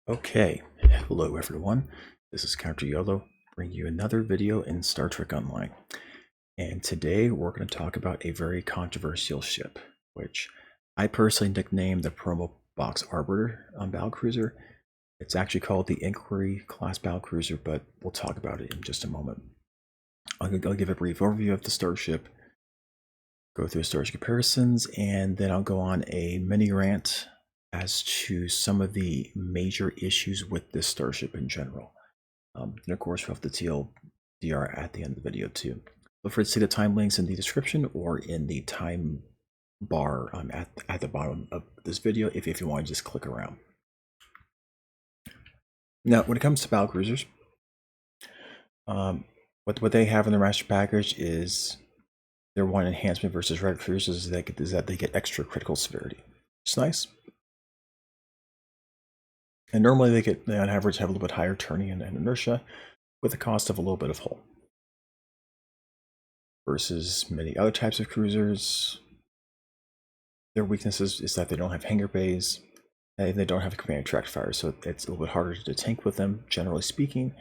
Okay, hello everyone. This is CounterYolo, bringing you another video in Star Trek Online. And today we're going to talk about a very controversial ship, which I personally nicknamed the Promo Box Arbiter on battlecruiser. It's actually called the Inquiry class battlecruiser, but we'll talk about it in just a moment. I'll give a brief overview of the starship, go through Starship Comparisons, and then I'll go on a mini rant as to some of the major issues with this starship in general. And of course, we'll have the TLDR at the end of the video too. Feel free to see the time links in the description or in the time bar at the bottom of this video if you want to just click around. Now, when it comes to battlecruisers, what they have in the master package is their one enhancement versus red cruisers is that they get extra critical severity. It's nice. And normally they on average have a little bit higher turning and inertia with the cost of a little bit of hull. Versus many other types of cruisers, their weaknesses is that they don't have hangar bays and they don't have a command track fire, so it's a little bit harder to tank with them, generally speaking.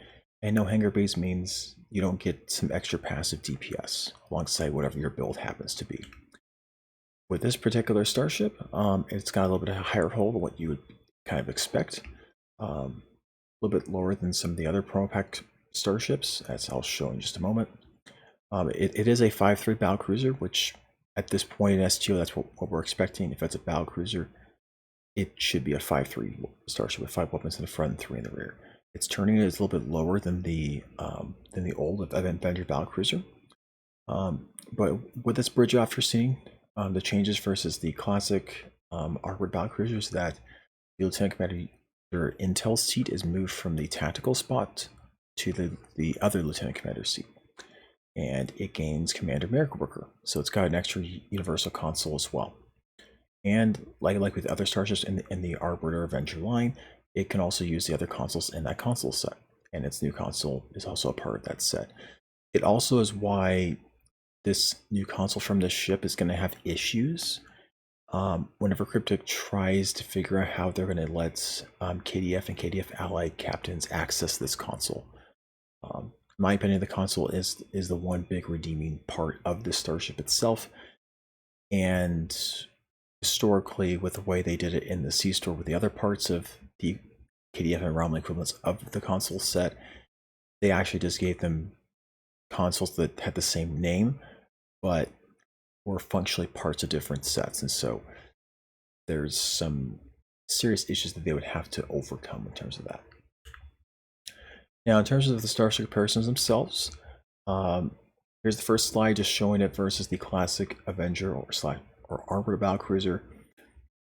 And no hangar bays means you don't get some extra passive DPS alongside whatever your build happens to be. With this particular starship, it's got a little bit of a higher hull than what you would kind of expect. A little bit lower than some of the other promo pack starships, as I'll show in just a moment. It is a 5.3 battlecruiser, which at this point in STO, that's what we're expecting. If it's a battlecruiser, it should be a 5.3 starship with 5 weapons in the front and 3 in the rear. Its turning is a little bit lower than the old Avenger battlecruiser. But with this bridge off you're seeing, the changes versus the classic Arbiter battlecruisers, that the Lieutenant Commander intel seat is moved from the tactical spot to the other Lieutenant Commander seat. And it gains Commander Miracle Worker, so it's got an extra universal console as well. And like with other starships in the Arbiter Avenger line, it can also use the other consoles in that console set, and its new console is also a part of that set. It also is why this new console from this ship is going to have issues whenever Cryptic tries to figure out how they're going to let KDF and KDF allied captains access this console. In my opinion, the console is the one big redeeming part of the starship itself, and historically, with the way they did it in the C-Store with the other parts of the KDF and ROM equivalents of the console set, they actually just gave them consoles that had the same name, but were functionally parts of different sets, and so there's some serious issues that they would have to overcome in terms of that. Now, in terms of the Starship Comparisons themselves, here's the first slide just showing it versus the classic Avenger or Arbiter battlecruiser.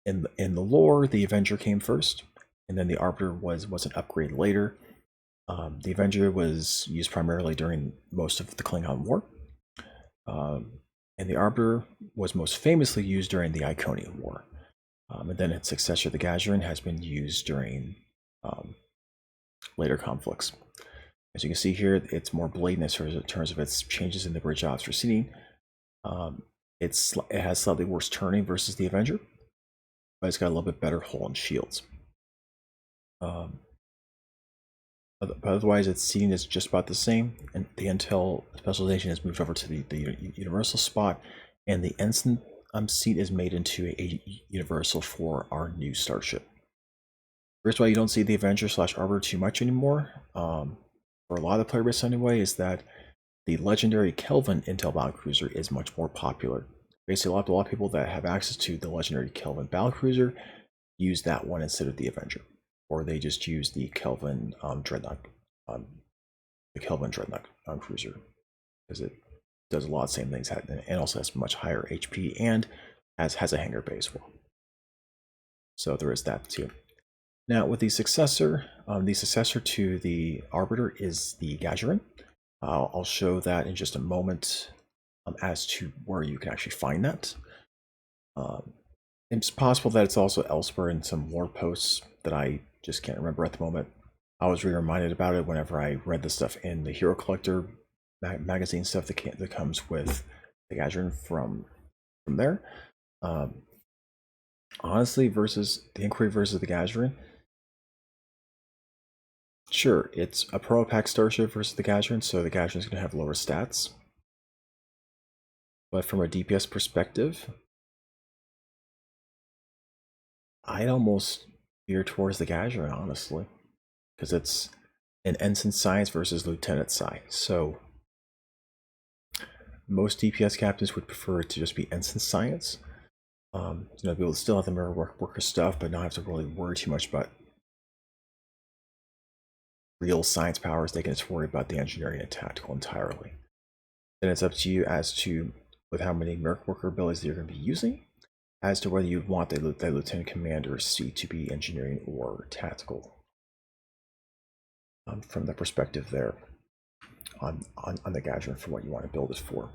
In the lore, the Avenger came first, and then the Arbiter was an upgrade later. The Avenger was used primarily during most of the Klingon War, and the Arbiter was most famously used during the Iconian War. And then its successor, the Gazarin, has been used during later conflicts. As you can see here, it's more blatant in terms of its changes in the bridge officer seating. It has slightly worse turning versus the Avenger, but it's got a little bit better hull and shields. But otherwise, its seating is just about the same, and the intel specialization has moved over to the universal spot, and the ensign seat is made into a universal for our new starship. First of all, you don't see the Avenger / Arbiter too much anymore. For a lot of the player base anyway, is that the legendary Kelvin intel battlecruiser is much more popular. Basically, a lot of people that have access to the legendary Kelvin battlecruiser use that one instead of the Avenger, or they just use the Kelvin Dreadnought, cruiser, because it does a lot of the same things and also has much higher HP and has a hangar bay as well. So there is that too. Now, with the successor to the Arbiter is the Gazarin. I'll show that in just a moment as to where you can actually find that. It's possible that it's also elsewhere in some lore posts that I just can't remember at the moment. I was reminded about it whenever I read the stuff in the Hero Collector magazine stuff that comes with the Gazarin from there. Honestly, versus the Inquiry versus the Gazarin, Sure, it's a Pro Pack Starship versus the Gadron, so the Gadron's going to have lower stats. But from a DPS perspective, I'd almost veer towards the Gadron, honestly, because it's an Ensign Science versus Lieutenant Sci. So most DPS captains would prefer it to just be Ensign Science. Be able to still have the mirror worker stuff, but not have to really worry too much about real science powers. They can just worry about the engineering and tactical entirely. Then it's up to you as to with how many mirror worker abilities that you're going to be using, as to whether you want that Lieutenant Commander seat to be engineering or tactical. From the perspective there on the Gadron for what you want to build it for.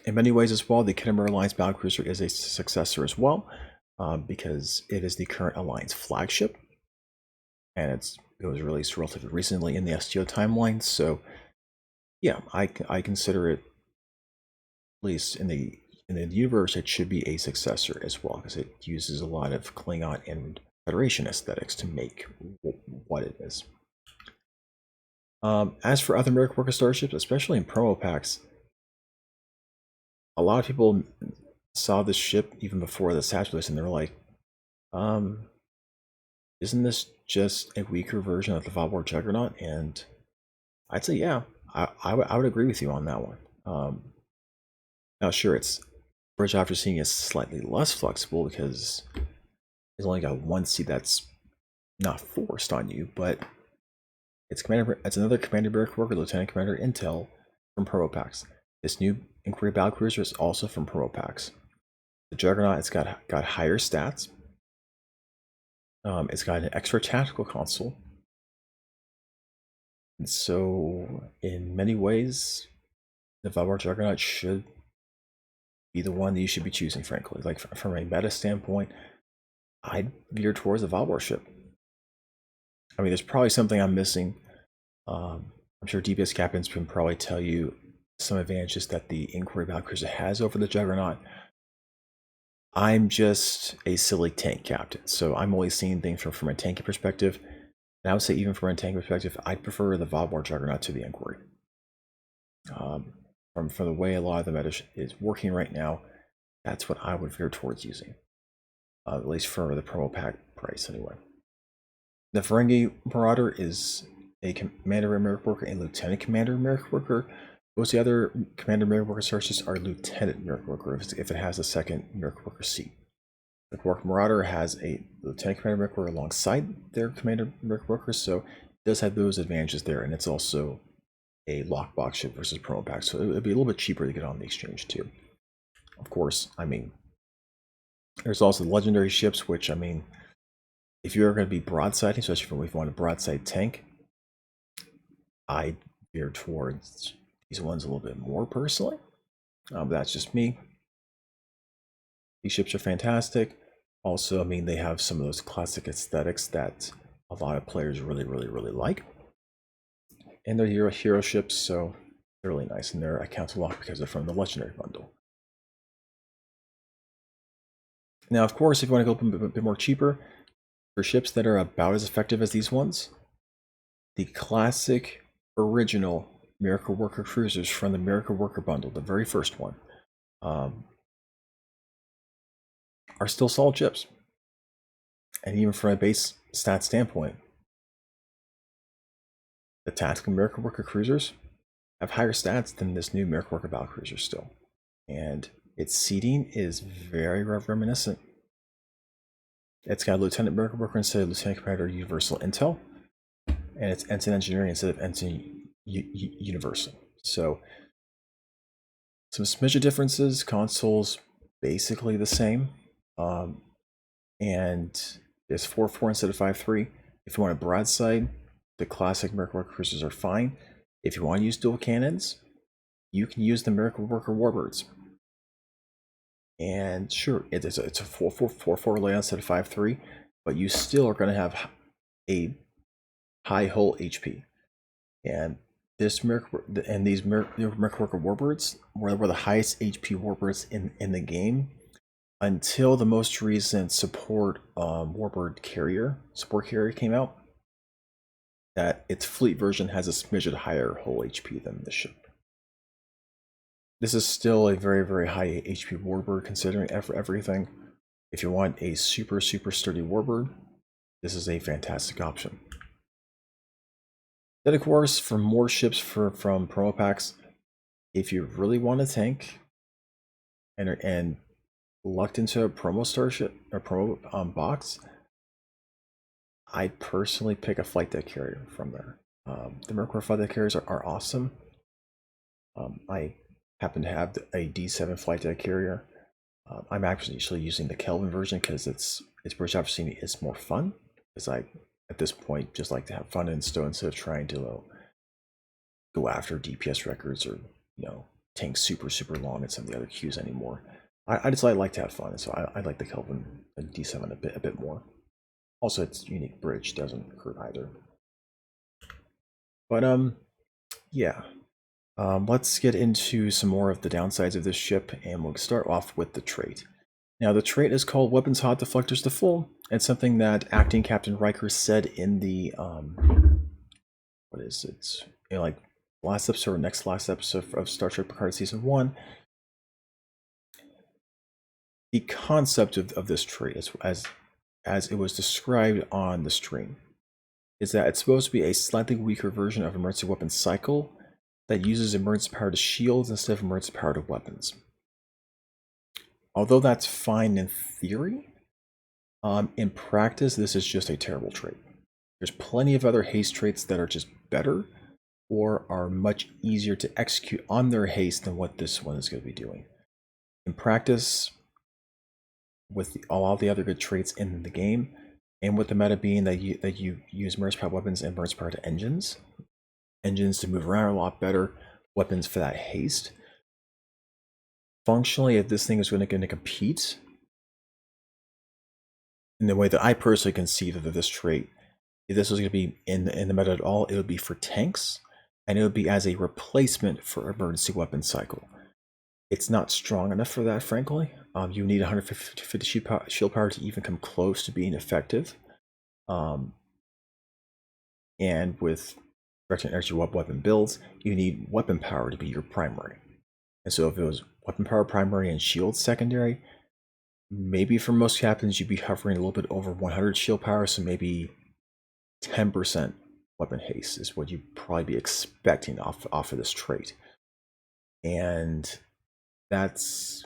In many ways as well, the Khitomer Alliance battlecruiser is a successor as well, because it is the current Alliance flagship, and it was released relatively recently in the STO timeline. So, yeah, I consider it, at least in the universe, it should be a successor as well, because it uses a lot of Klingon and Federation aesthetics to make what it is. As for other Mirror Worker starships, especially in promo packs, a lot of people saw this ship even before the Satch list, and they're like, isn't this just a weaker version of the Valor Juggernaut? And I'd say, yeah, I would agree with you on that one. Now, sure, it's Bridge After Seeing is slightly less flexible because it's only got one seat that's not forced on you, but it's another Commander Mirror Worker, Lieutenant Commander Intel from promo packs. This new Inquiry Battlecruiser is also from promo packs. The Juggernaut, it's got higher stats. It's got an extra tactical console. And so, in many ways, the Valor Juggernaut should be the one that you should be choosing, frankly. Like, from a meta standpoint, I'd veer towards the Valor ship. I mean, there's probably something I'm missing. I'm sure DPS captains can probably tell you some advantages that the Inquiry Battlecruiser has over the Juggernaut. I'm just a silly tank captain, so I'm always seeing things from a tanky perspective. And I would say, even from a tank perspective, I'd prefer the Valor Juggernaut to the Inquiry. From the way a lot of the meta is working right now, that's what I would veer towards using, at least for the promo pack price anyway. The Ferengi Marauder is a Commander Mirror Worker and Lieutenant Commander Mirror Worker. Most of the other Commander Mirror Worker starships are Lieutenant Mirror Worker if it has a second Mirror Worker seat. The Quark Marauder has a Lieutenant Commander Mirror Worker alongside their Commander Mirror Worker, so it does have those advantages there, and it's also a lockbox ship versus promo pack, so it would be a little bit cheaper to get on the exchange too. Of course, I mean, there's also the legendary ships, which, I mean, if you're going to be broadsiding, especially if you want a broadside tank, I veer towards these ones a little bit more personally. That's just me. These ships are fantastic. Also, I mean, they have some of those classic aesthetics that a lot of players really like. And they're hero ships, so they're really nice, and they're a counter lock because they're from the legendary bundle. Now, of course, if you want to go a bit more cheaper, for ships that are about as effective as these ones, the classic original Miracle Worker cruisers from the Miracle Worker bundle, the very first one, are still solid ships. And even from a base stat standpoint, the tactical Miracle Worker cruisers have higher stats than this new Miracle Worker battlecruiser still. And its seating is very reminiscent. It's got Lieutenant Miracle Worker instead of Lieutenant Commander Universal Intel, and it's Ensign Engineering instead of Ensign Universal. So, some smidge differences. Consoles basically the same, and it's 4-4 instead of 5-3. If you want a broadside, the classic Miracle Worker cruisers are fine. If you want to use dual cannons, you can use the Miracle Worker Warbirds. And sure, it's a 4-4 layout instead of 5-3, but you still are going to have a high hull HP. And these Miracle Worker Warbirds were the highest HP Warbirds in the game. until the most recent support Warbird carrier support carrier came out, that its fleet version has a smidgen higher hull HP than the ship. This is still a very, very high HP Warbird considering everything. If you want a super, super sturdy Warbird, this is a fantastic option. Then, of course, for more ships from promo packs, if you really want a tank and lucked into a promo starship or promo box, I'd personally pick a flight deck carrier from there. The Mercury flight deck carriers are awesome. I happen to have a D7 flight deck carrier. I'm actually using the Kelvin version because its British opportunity is more fun. Because I, at this point, just like to have fun and instead of trying to go after DPS records or tank super long in some of the other queues anymore. I just like to have fun, so I like the Kelvin D7 a bit more. Also, its unique bridge doesn't hurt either. But yeah. Let's get into some more of the downsides of this ship, and we'll start off with the trait. Now, the trait is called Weapons Hot, Deflectors to Full. It's something that acting Captain Riker said in the what is it? Like last episode or next last episode of Starship Picard Season 1. The concept of this trait, as it was described on the stream, is that it's supposed to be a slightly weaker version of emergency weapon cycle that uses emergency power to shields instead of emergency power to weapons. Although that's fine in theory, in practice, this is just a terrible trait. There's plenty of other haste traits that are just better or are much easier to execute on their haste than what this one is going to be doing. In practice, with a lot of the other good traits in the game, and with the meta being that you use emergency power weapons and emergency power to engines to move around a lot better, weapons for that haste. Functionally, if this thing is going to compete in the way that I personally conceive of this trait, if this was going to be in the meta at all, it would be for tanks, and it would be as a replacement for emergency weapon cycle. It's not strong enough for that, frankly. You need 150 shield power to even come close to being effective. And with direct energy weapon builds, you need weapon power to be your primary. And so if it was weapon power primary and shield secondary, maybe for most captains you'd be hovering a little bit over 100 shield power, so maybe 10% weapon haste is what you'd probably be expecting off of this trait. And that's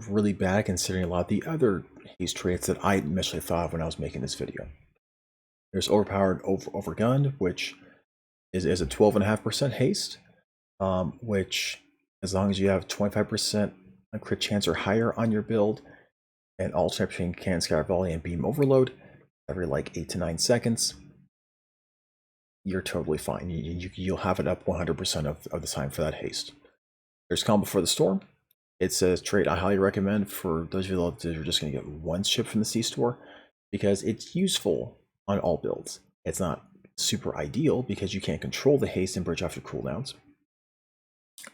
really bad considering a lot of the other haste traits that I initially thought of when I was making this video. There's overpowered overgunned, which is a 12.5% haste, which as long as you have 25% crit chance or higher on your build, and alternate between cannon, scatter volley, and beam overload every like 8 to 9 seconds, you're totally fine. You'll have it up 100% of the time for that haste. There's Calm Before the Storm. It's a trait I highly recommend for those of you that are just going to get one ship from the C-Store, because it's useful on all builds. It's not super ideal because you can't control the haste and bridge after cooldowns,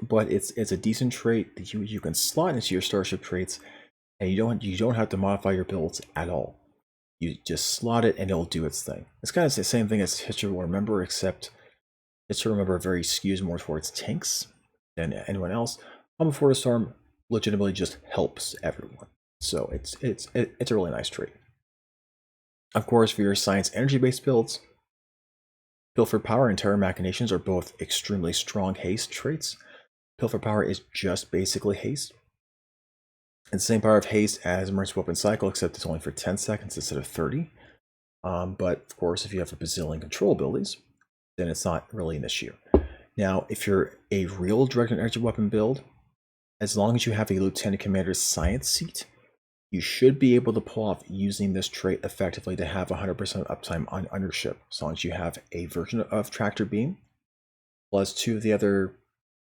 but it's a decent trait that you can slot into your starship traits, and you don't have to modify your builds at all. You just slot it and it'll do its thing. It's kind of the same thing as History Will Remember, except History Will Remember very skews more towards tanks than anyone else. Calm Before the Storm legitimately just helps everyone, so it's a really nice trait. Of course, for your science energy-based builds, Pilfer Power and Terror Machinations are both extremely strong haste traits. Pilfer Power is just basically haste. It's the same power of haste as Emergency Weapon Cycle, except it's only for 10 seconds instead of 30. But of course, if you have a bazillion control abilities, then it's not really an issue. Now, if you're a real directed energy weapon build, as long as you have a Lieutenant Commander's Science seat, you should be able to pull off using this trait effectively to have 100% uptime on your ship, as long as you have a version of Tractor Beam, plus 2 of the other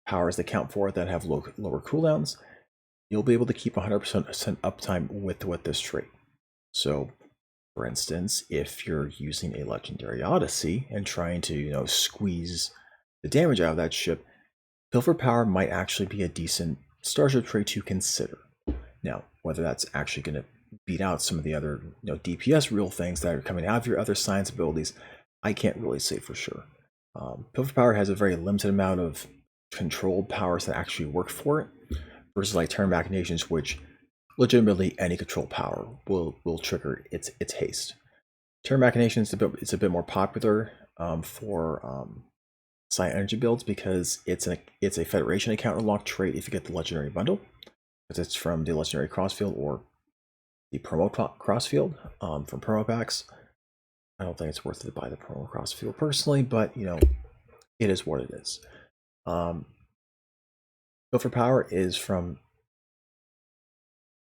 powers that count for it that have lower cooldowns. You'll be able to keep 100% uptime with this trait. So, for instance, if you're using a Legendary Odyssey and trying to squeeze the damage out of that ship, Pilfer Power might actually be a decent Starship trait to consider. Now, whether that's actually going to beat out some of the other DPS real things that are coming out of your other science abilities, I can't really say for sure. Pilfer Power has a very limited amount of controlled powers that actually work for it, versus like Turn Machinations, which legitimately any control power will trigger its haste. Turn Machinations is a bit more popular for Psi Energy builds because it's a Federation account unlock trait if you get the Legendary Bundle, because it's from the Legendary Crossfield or the Promo Crossfield from promo packs. I don't think it's worth it to buy the Promo Crossfield personally, but it is what it is. Pilfer Power is from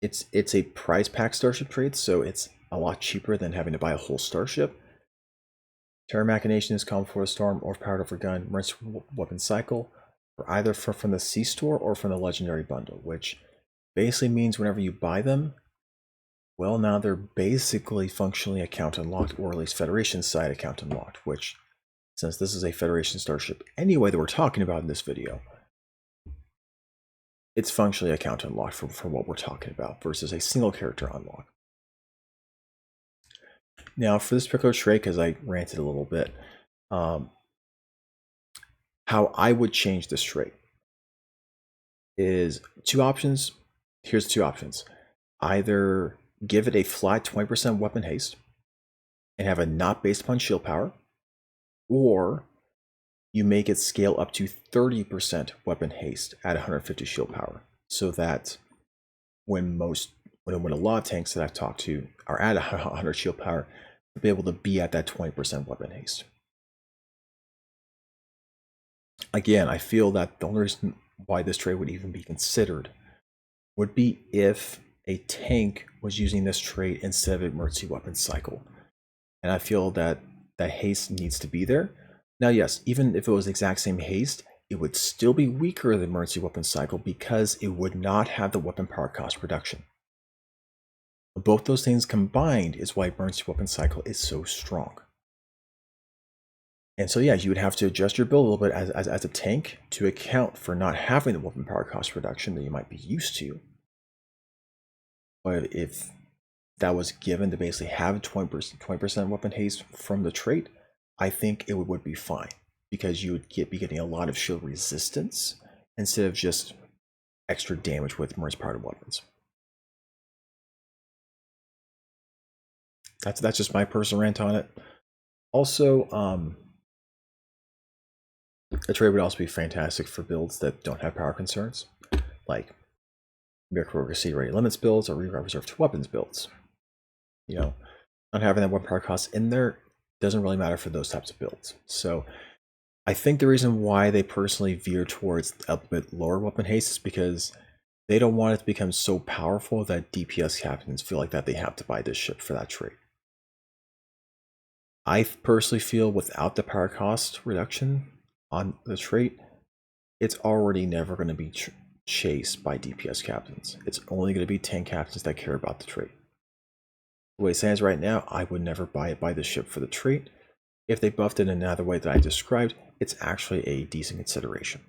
it's a prize pack starship trade, so it's a lot cheaper than having to buy a whole starship. Terra Machinations, Calm for a Storm, Overpowered Overgun, Emergency Weapon Cycle, or either from the C store or from the Legendary Bundle, which basically means whenever you buy them, well, now they're basically functionally account unlocked, or at least Federation side account unlocked, which, since this is a Federation starship anyway that we're talking about in this video, it's functionally account unlocked for what we're talking about versus a single character unlock. Now, for this particular trait, because I ranted a little bit, how I would change this trait is two options. Here's two options. Either give it a flat 20% weapon haste and have it not based upon shield power, or you make it scale up to 30% weapon haste at 150 shield power, so that when a lot of tanks that I've talked to are at 100 shield power, they'll be able to be at that 20% weapon haste. Again, I feel that the only reason why this trait would even be considered would be if a tank was using this trait instead of emergency weapon cycle. And I feel that that haste needs to be there. Now, yes, even if it was the exact same haste, it would still be weaker than emergency weapon cycle because it would not have the weapon power cost reduction. Both those things combined is why emergency weapon cycle is so strong. And so yeah, you would have to adjust your build a little bit as a tank to account for not having the weapon power cost reduction that you might be used to. But if that was given to basically have 20% weapon haste from the trait, I think it would be fine, because you would be getting a lot of shield resistance instead of just extra damage with emergency powered weapons. That's just my personal rant on it. Also, a trait would also be fantastic for builds that don't have power concerns, like Miracle Exceed Ready Limits builds or Reserve 2 Weapons builds. Not having that weapon power cost in there doesn't really matter for those types of builds. So I think the reason why they personally veer towards a bit lower weapon haste is because they don't want it to become so powerful that DPS captains feel like that they have to buy this ship for that trait. I personally feel without the power cost reduction on the trait, it's already never going to be chased by DPS captains. It's only going to be tank captains that care about the trait. The way it stands right now, I would never buy the ship for the trait. If they buffed it in another way that I described, it's actually a decent consideration.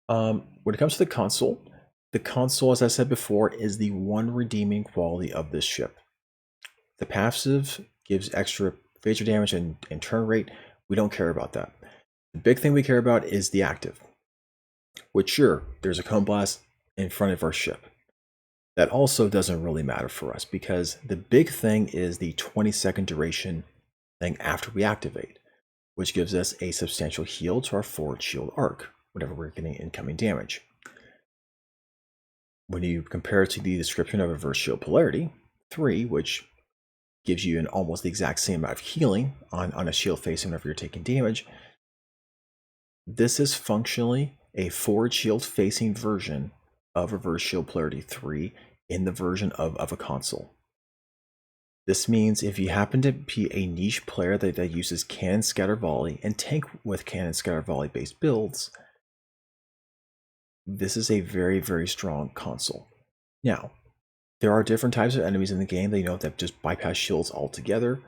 When it comes to the console, as I said before, is the one redeeming quality of this ship. The passive gives extra phaser damage and turn rate. We don't care about that. The big thing we care about is the active, which, sure, there's a cone blast in front of our ship. That also doesn't really matter for us, because the big thing is the 20-second duration thing after we activate, which gives us a substantial heal to our forward shield arc whenever we're getting incoming damage. When you compare it to the description of Reverse Shield Polarity 3, which gives you an almost the exact same amount of healing on a shield face whenever you're taking damage, this is functionally a forward shield facing version of Reverse Shield Polarity 3 in the version of a console. This means if you happen to be a niche player that uses cannon scatter volley and tank with cannon scatter volley based builds, this is a very, very strong console. Now, there are different types of enemies in the game that just bypass shields altogether,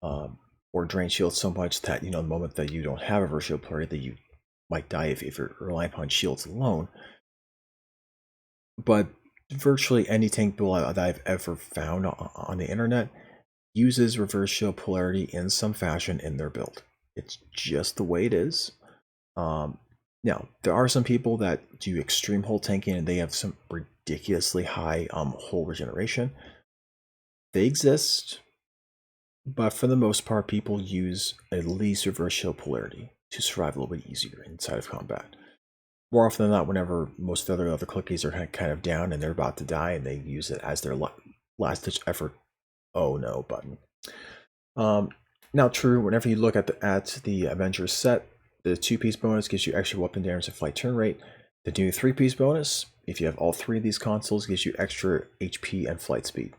or drain shields so much that the moment that you don't have a Reverse Shield Polarity that you might die if you're relying upon shields alone. but virtually any tank build that I've ever found on the internet uses reverse shield polarity in some fashion in their build. It's just the way it is. Now, there are some people that do extreme hull tanking and they have some ridiculously high hull regeneration. They exist, but for the most part, people use at least reverse shield polarity to survive a little bit easier inside of combat. More often than not, whenever most of the other clickies are kind of down and they're about to die, and they use it as their last-ditch effort "oh no" button. Now, true, whenever you look at the Avengers set, the 2-piece bonus gives you extra weapon damage and flight turn rate. The new 3-piece bonus, if you have all 3 of these consoles, gives you extra HP and flight speed.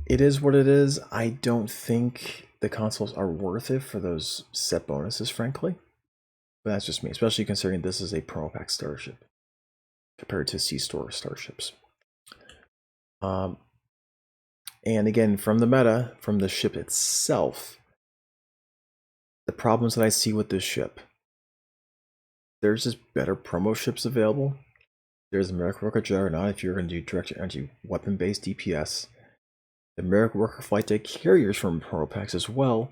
It is what it is. I don't think the consoles are worth it for those set bonuses, frankly. But that's just me, especially considering this is a promo pack starship compared to C-Store starships. And again, from the meta, from the ship itself, the problems that I see with this ship, there's just better promo ships available. There's the American Worker Juggernaut if you're going to do direct energy weapon-based DPS. The American Worker Flight Deck Carriers from promo packs as well.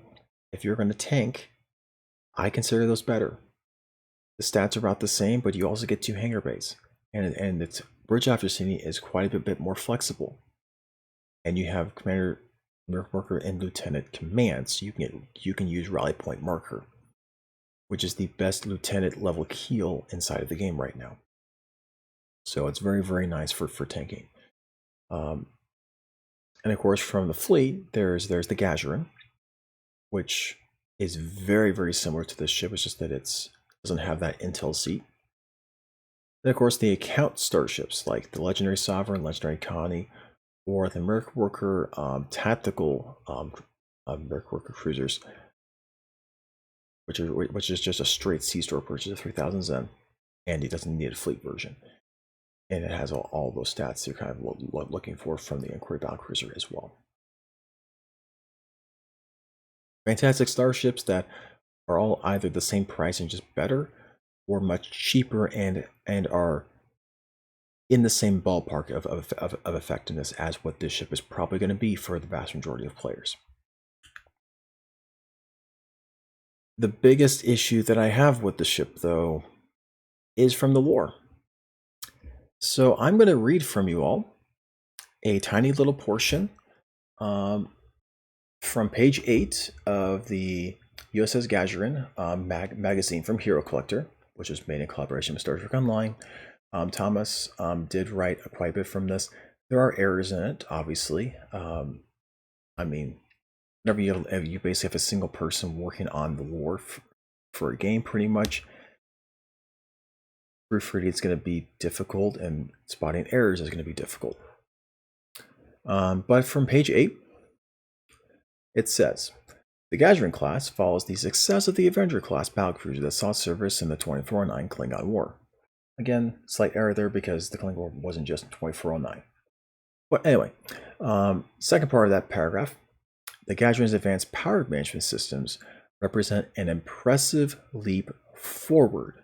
If you're going to tank, I consider those better. The stats are about the same, but you also get 2 hangar bays. And its bridge after scene is quite a bit more flexible. And you have Commander, American Worker, and Lieutenant commands. You can use Rally Point Marker, which is the best lieutenant level keel inside of the game right now. So it's very, very nice for tanking. And of course, from the fleet, there's the Gazarin, which is very, very similar to this ship. It's just that it doesn't have that intel seat. And of course, the account starships like the Legendary Sovereign, Legendary Connie, or the Merc Worker tactical Merc Worker cruisers, which is just a straight C-Store purchase of 3,000 Zen, and it doesn't need a fleet version. And it has all those stats you're kind of looking for from the Inquiry battlecruiser as well. Fantastic starships that are all either the same price and just better, or much cheaper and are in the same ballpark of effectiveness as what this ship is probably going to be for the vast majority of players. The biggest issue that I have with the ship, though, is from the lore. So I'm going to read from you all a tiny little portion from page 8 of the USS Gazarin magazine from Hero Collector, which was made in collaboration with Star Trek Online. Thomas did write quite a bit from this. There are errors in it, obviously. I mean, whenever you basically have a single person working on the lore for a game, pretty much, proofreading is going to be difficult, and spotting errors is going to be difficult. But from page 8, it says, the Gazarin class follows the success of the Avenger class battlecruiser that saw service in the 2409 Klingon War. Again, slight error there because the Klingon War wasn't just 2409. But anyway, second part of that paragraph, the Gazarin's advanced power management systems represent an impressive leap forward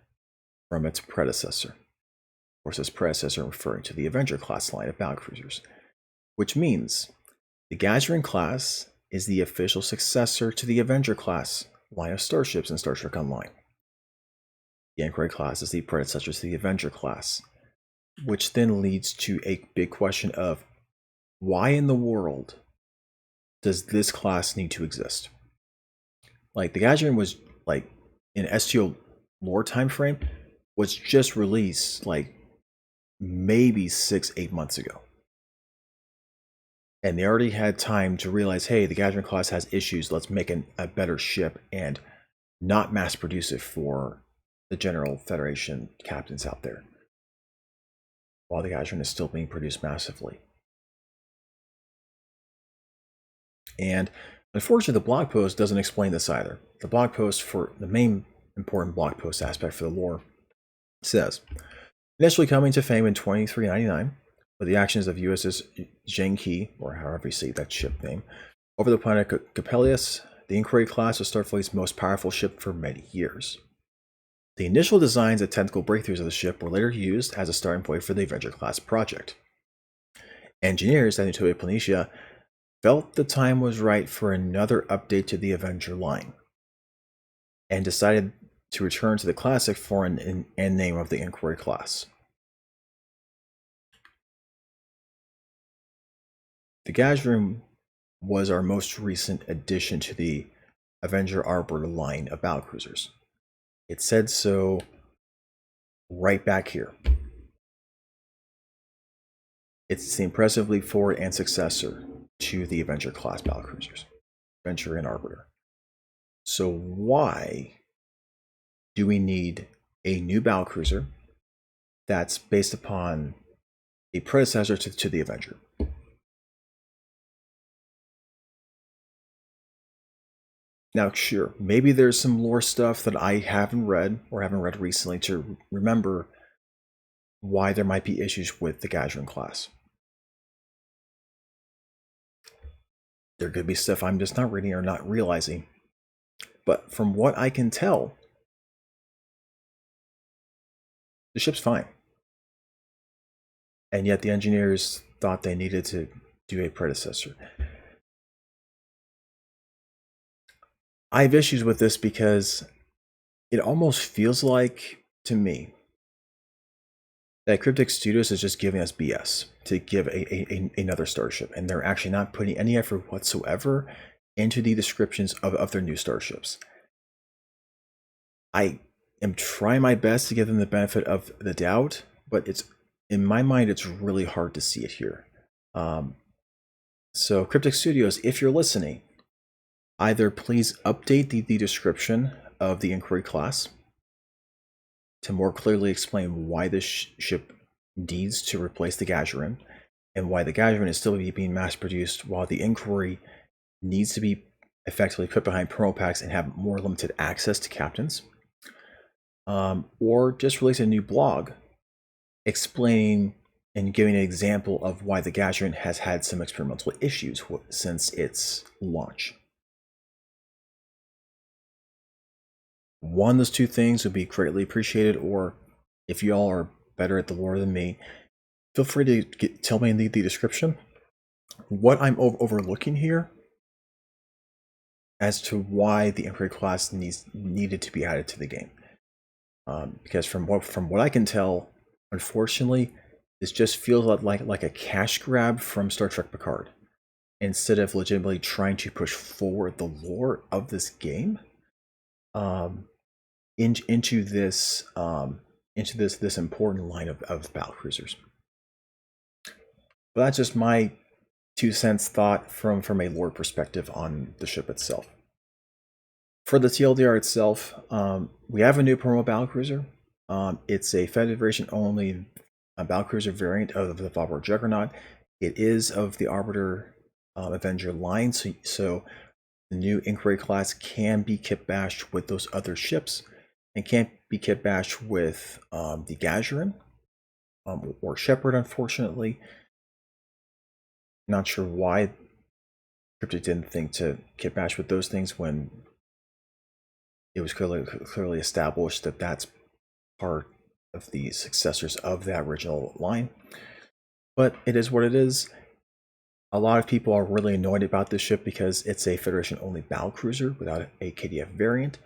from its predecessor. Of course, its predecessor referring to the Avenger class line of battlecruisers, which means the Gazarin class is the official successor to the Avenger class line of starships in Star Trek Online. The Inquiry class is the predecessor to the Avenger class, which then leads to a big question of why in the world does this class need to exist? Like, the Gazarin was, like, in STO lore time frame, was just released like maybe 6-8 months ago. And they already had time to realize, hey, the Gazarin class has issues, let's make a better ship and not mass produce it for the General Federation captains out there, while the Gazarin is still being produced massively. And unfortunately, the blog post doesn't explain this either. The blog post, for the main important blog post aspect for the lore, says, initially coming to fame in 2399 with the actions of USS Genki, or however you say that ship name, over the planet Capellius, the Inquiry class was Starfleet's most powerful ship for many years. The initial designs and technical breakthroughs of the ship were later used as a starting point for the Avenger-class project. Engineers at Newtopia Planitia felt the time was right for another update to the Avenger line, and decided to return to the classic for an end name of the Inquiry class. The Gazrim was our most recent addition to the Avenger Arbiter line of battlecruisers. It said so right back here. It's the impressive leap forward and successor to the Avenger class battlecruisers, Avenger and Arbiter. So why do we need a new battlecruiser that's based upon a predecessor to the Avenger? Now, sure, maybe there's some lore stuff that I haven't read or haven't read recently to remember why there might be issues with the Gazrim class. There could be stuff I'm just not reading or not realizing. But from what I can tell, the ship's fine. And yet the engineers thought they needed to do a predecessor. I have issues with this because it almost feels like, to me, that Cryptic Studios is just giving us BS to give another starship, and they're actually not putting any effort whatsoever into the descriptions of their new starships. I am trying my best to give them the benefit of the doubt, but it's, in my mind, it's really hard to see it here. So Cryptic Studios, if you're listening, either please update the description of the Inquiry class to more clearly explain why this ship needs to replace the Gazrim, and why the Gazrim is still being mass-produced while the Inquiry needs to be effectively put behind promo packs and have more limited access to captains. Or just release a new blog explaining and giving an example of why the Gazrim has had some experimental issues since its launch. One of those two things would be greatly appreciated, or if you all are better at the lore than me, feel free to tell me in the description what I'm overlooking here as to why the Inquiry class needed to be added to the game. Because from what I can tell, unfortunately, this just feels like a cash grab from Star Trek Picard, instead of legitimately trying to push forward the lore of this game into this important line of battlecruisers. But that's just my 2 cents thought from a lore perspective on the ship itself. For the TLDR itself, we have a new promo battlecruiser. It's a Federation only battlecruiser variant of the Valor Juggernaut. It is of the Arbiter Avenger line, so the new Inquiry class can be kit bashed with those other ships, and can't be kit bashed with the Gazrim or Shepard, unfortunately. Not sure why Cryptic didn't think to kit bash with those things when it was clearly established that that's part of the successors of that original line. But it is what it is. A lot of people are really annoyed about this ship because it's a Federation-only battlecruiser without a KDF variant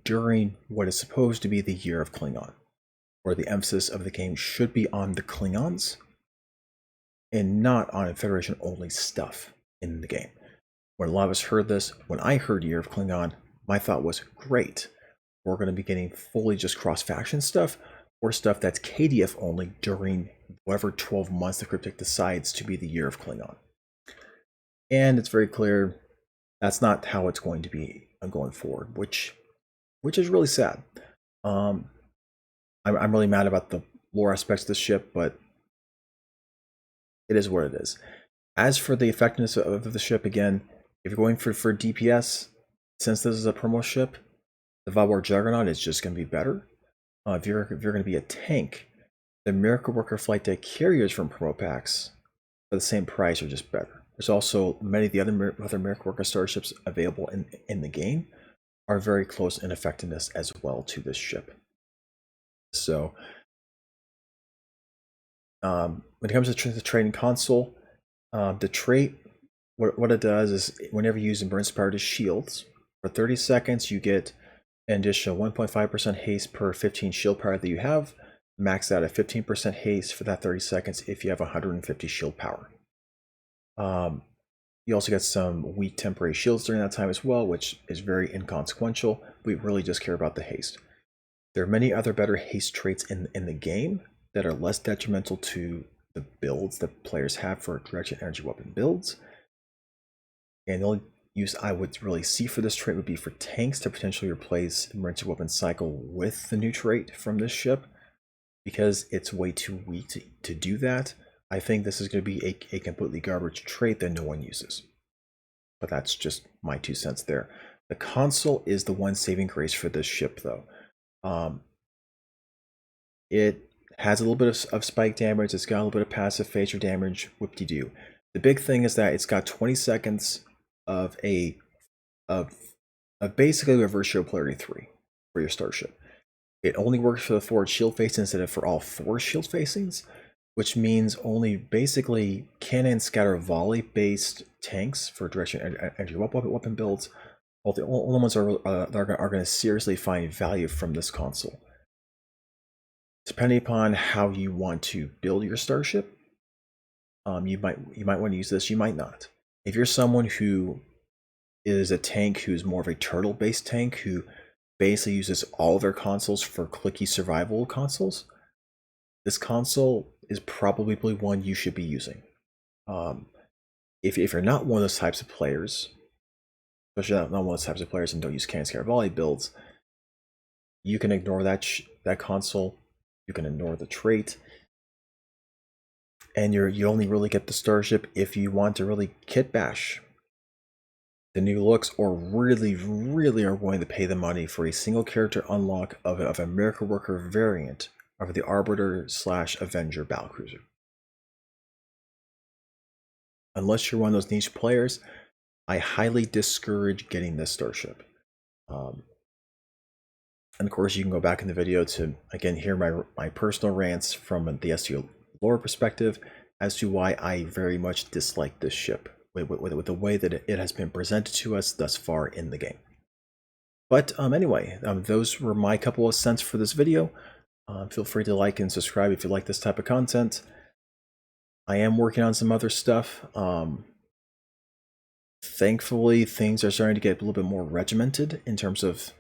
during what is supposed to be the Year of Klingon, where the emphasis of the game should be on the Klingons and not on Federation-only stuff in the game. When a lot of us heard this, when I heard Year of Klingon, my thought was, great, we're going to be getting fully just cross-faction stuff, or stuff that's KDF only during whatever 12 months the Cryptic decides to be the Year of Klingon. And it's very clear that's not how it's going to be going forward, which is really sad. I'm really mad about the lore aspects of the ship, but it is what it is. As for the effectiveness of the ship, again, if you're going for DPS, since this is a promo ship, the Valor Juggernaut is just going to be better. If you're going to be a tank, the Miracle Worker flight deck carriers from promo packs for the same price are just better. There's also many of the other Miracle Worker starships available in the game are very close in effectiveness as well to this ship. So when it comes to the trading console, the trait, what it does is whenever you use Burn Inspired shields, for 30 seconds you get an additional 1.5% haste per 15 shield power that you have, maxed out at 15% haste for that 30 seconds if you have 150 shield power. You also get some weak temporary shields during that time as well, which is very inconsequential. We really just care about the haste. There are many other better haste traits in the game that are less detrimental to the builds that players have for directed energy weapon builds. And the only use I would really see for this trait would be for tanks to potentially replace emergency weapon cycle with the new trait from this ship, because it's way too weak to do that. I think this is going to be a completely garbage trait that no one uses. But that's just my 2 cents there. The console is the one saving grace for this ship, though. It has a little bit of spike damage. It's got a little bit of passive phaser damage. Whoop-de-doo. The big thing is that it's got 20 seconds of basically reverse shield polarity 3 for your starship. It only works for the forward shield facing instead of for all 4 shield facings, which means only basically cannon, scatter, volley based tanks for direction energy weapon builds. All the only ones that are going to seriously find value from this console. Depending upon how you want to build your starship, you might want to use this. You might not. If you're someone who is a tank who's more of a turtle based tank who basically uses all their consoles for clicky survival consoles, this console is probably one you should be using. If you're not one of those types of players, especially not one of those types of players and don't use cannon, scatter, volley builds, you can ignore that console. You can ignore the trait, and you only really get the starship if you want to really kit bash the new looks, or really are willing to pay the money for a single character unlock of a Miracle Worker variant of the Arbiter / Avenger battlecruiser. Unless you're one of those niche players, I highly discourage getting this starship. And of course, you can go back in the video to, again, hear my personal rants from the STO lore perspective as to why I very much dislike this ship with the way that it has been presented to us thus far in the game. But anyway, those were my couple of cents for this video. Feel free to like and subscribe if you like this type of content. I am working on some other stuff. Thankfully, things are starting to get a little bit more regimented in terms of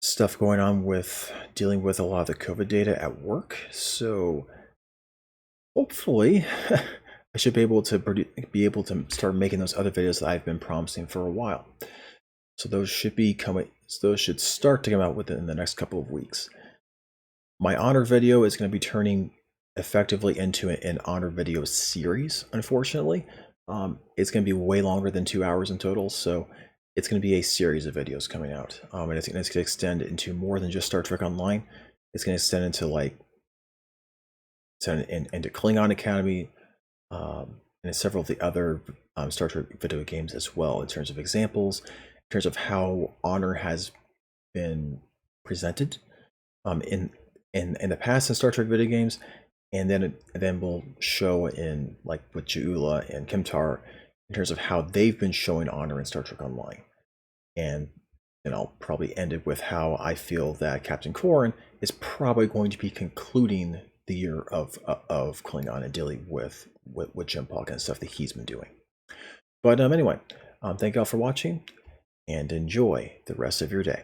stuff going on with dealing with a lot of the COVID data at work. So hopefully I should be able to start making those other videos that I've been promising for a while. So those should start to come out within the next couple of weeks. My honor video is going to be turning effectively into an honor video series, unfortunately. It's going to be way longer than 2 hours in total, so it's going to be a series of videos coming out. And it's going to extend into more than just Star Trek Online. It's going to extend into into Klingon Academy, and several of the other Star Trek video games as well, in terms of examples, in terms of how honor has been presented in the past in Star Trek video games, and then we'll show in with Ja'ula and Kimtar in terms of how they've been showing honor in Star Trek Online. And then I'll probably end it with how I feel that Captain Corrin is probably going to be concluding the year of Klingon and dealing with Jim Polk and stuff that he's been doing. But anyway, thank you all for watching, and enjoy the rest of your day.